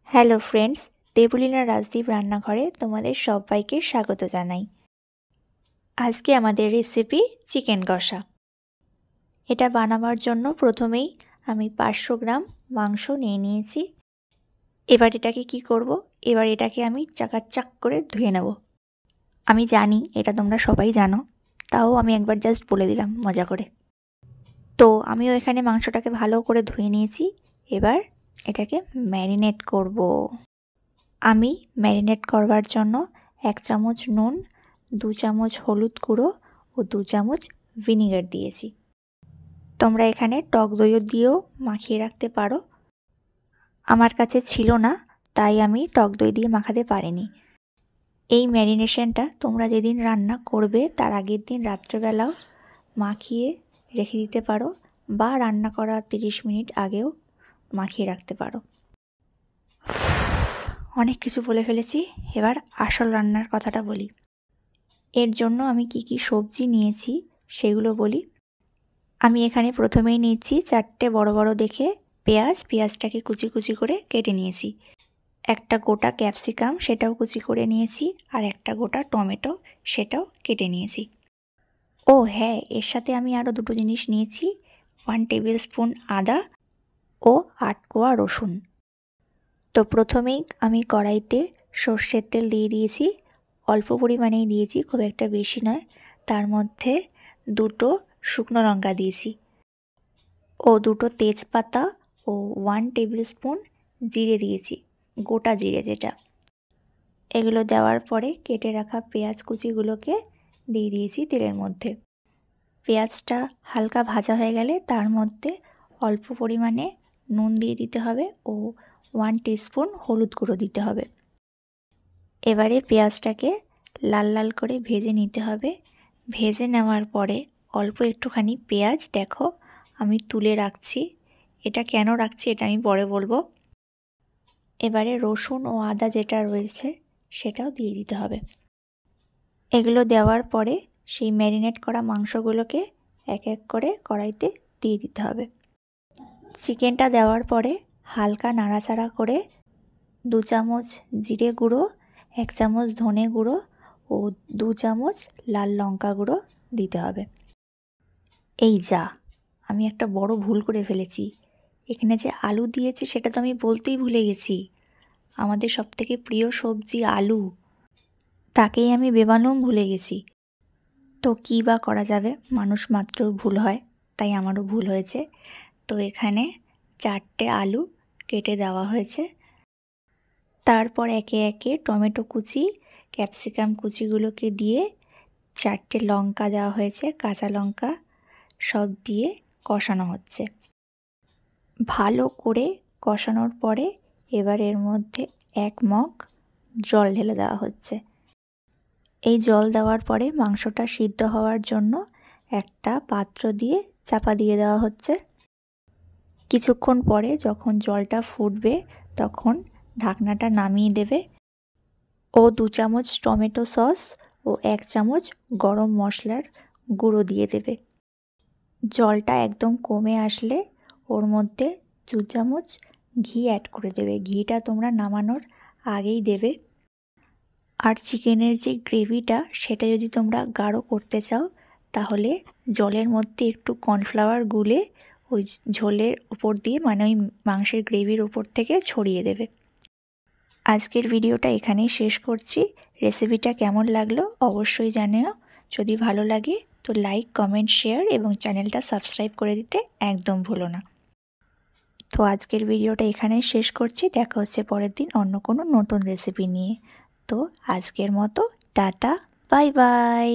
Hello friends, Debolina Rajdeep রান্নাঘরে তোমাদের সবাইকে স্বাগত জানাই। আজকে আমাদের রেসিপি চিকেন কষা। এটা বানাবার জন্য প্রথমেই আমি 500 গ্রাম মাংস নিয়ে নিয়েছি। এবার এটাকে কি করব? এবার এটাকে আমি চাকাচাক করে ধুয়ে নেব। আমি জানি এটা তোমরা সবাই জানো, তাও আমি একবার জাস্ট বলে দিলাম মজা করে। তো আমিও এখানে মাংসটাকে ভালো করে ধুয়ে নিয়েছি। এবার এটাকে ম্যারিনেট করব। আমি ম্যারিনেট করবার জন্য 1 চামচ নুন, 2 চামচ হলুদ গুঁড়ো ও 2 চামচ ভিনিগার দিয়েছি। তোমরা এখানে টক দইও দিয়েও মাখিয়ে রাখতে পারো। আমার কাছে ছিল না, তাই আমি টক দই দিয়ে মাখাতে পারিনি। এই ম্যারিনেশনটা তোমরা যেদিন রান্না করবে তার আগের দিন রাত্রেবেলাও মাখিয়ে রেখে দিতে পারো, বা রান্না করার 30 মিনিট আগেও মাখিয়ে রাখতে পারো। অনেক কিছু বলে ফেলেছি, এবার আসল রান্নার কথাটা বলি। এর জন্য আমি কি কি সবজি নিয়েছি সেগুলো বলি। আমি এখানে প্রথমেই নিচ্ছি 4টে বড় বড় দেখে পেঁয়াজটাকে কুচি কুচি করে কেটে নিয়েছি। একটা গোটা ক্যাপসিকাম, সেটাও কুচি করে নিয়েছি। আর একটা গোটা টমেটো, সেটাও কেটে নিয়েছি। ও হ্যাঁ, এর সাথে আমি আরও 2টো জিনিস নিয়েছি, 1 টেবিল স্পুন আদা ও 8 কোয়া রসুন। তো প্রথমেই আমি কড়াইতে সর্ষের তেল দিয়ে দিয়েছি, অল্প পরিমাণেই দিয়েছি, খুব একটা বেশি নয়। তার মধ্যে 2টো শুকনো লঙ্কা দিয়েছি ও 2টো তেজপাতা ও 1 টেবিল স্পুন জিরে দিয়েছি, গোটা জিরে যেটা। এগুলো দেওয়ার পরে কেটে রাখা পেঁয়াজ কুচিগুলোকে দিয়ে দিয়েছি তেলের মধ্যে। পেঁয়াজটা হালকা ভাজা হয়ে গেলে তার মধ্যে অল্প পরিমাণে নুন দিয়ে দিতে হবে ও 1 টিস্পুন হলুদ গুঁড়ো দিতে হবে। এবারে পেঁয়াজটাকে লাল লাল করে ভেজে নিতে হবে। ভেজে নেওয়ার পরে অল্প একটুখানি পেঁয়াজ দেখো আমি তুলে রাখছি। এটা কেন রাখছি এটা আমি পরে বলবো। এবারে রসুন ও আদা যেটা রয়েছে সেটাও দিয়ে দিতে হবে। এগুলো দেওয়ার পরে সেই ম্যারিনেট করা মাংসগুলোকে এক এক করে কড়াইতে দিয়ে দিতে হবে। চিকেনটা দেওয়ার পরে হালকা নাড়াচাড়া করে 2 চামচ জিরে গুঁড়ো, 1 চামচ ধনে গুঁড়ো ও 2 চামচ লাল লঙ্কা গুঁড়ো দিতে হবে। এই যা, আমি একটা বড় ভুল করে ফেলেছি। এখানে যে আলু দিয়েছে সেটা তো আমি বলতেই ভুলে গেছি। আমাদের সবথেকে প্রিয় সবজি আলু, তাকেই আমি বেমালুম ভুলে গেছি। তো কী বা করা যাবে, মানুষ মাত্র ভুল হয়, তাই আমারও ভুল হয়েছে। তো এখানে 4টে আলু কেটে দেওয়া হয়েছে। তারপর একে একে টমেটো কুচি, ক্যাপসিকাম কুচিগুলোকে দিয়ে 4টে লঙ্কা দেওয়া হয়েছে, কাঁচা লঙ্কা, সব দিয়ে কষানো হচ্ছে। ভালো করে কষানোর পরে এবার এর মধ্যে 1 মগ জল ঢেলে দেওয়া হচ্ছে। এই জল দেওয়ার পরে মাংসটা সিদ্ধ হওয়ার জন্য একটা পাত্র দিয়ে চাপা দিয়ে দেওয়া হচ্ছে। কিছুক্ষণ পরে যখন জলটা ফুটবে তখন ঢাকনাটা নামিয়ে দেবে ও 2 চামচ টমেটো সস ও 1 চামচ গরম মশলার গুঁড়ো দিয়ে দেবে। জলটা একদম কমে আসলে ওর মধ্যে 2 চামচ ঘি অ্যাড করে দেবে। ঘিটা তোমরা নামানোর আগেই দেবে। আর চিকেনের যে গ্রেভিটা সেটা যদি তোমরা গাঢ় করতে চাও তাহলে জলের মধ্যে একটু কর্নফ্লাওয়ার গুলে ওই ঝোলের উপর দিয়ে, মানে ওই মাংসের গ্রেভির উপর থেকে ছড়িয়ে দেবে। আজকের ভিডিওটা এখানেই শেষ করছি। রেসিপিটা কেমন লাগলো অবশ্যই জানিও। যদি ভালো লাগে তো লাইক, কমেন্ট, শেয়ার এবং চ্যানেলটা সাবস্ক্রাইব করে দিতে একদম ভুলো না। তো আজকের ভিডিওটা এখানেই শেষ করছি। দেখা হচ্ছে পরের দিন অন্য কোনো নতুন রেসিপি নিয়ে। তো আজকের মতো টাটা, বাই বাই।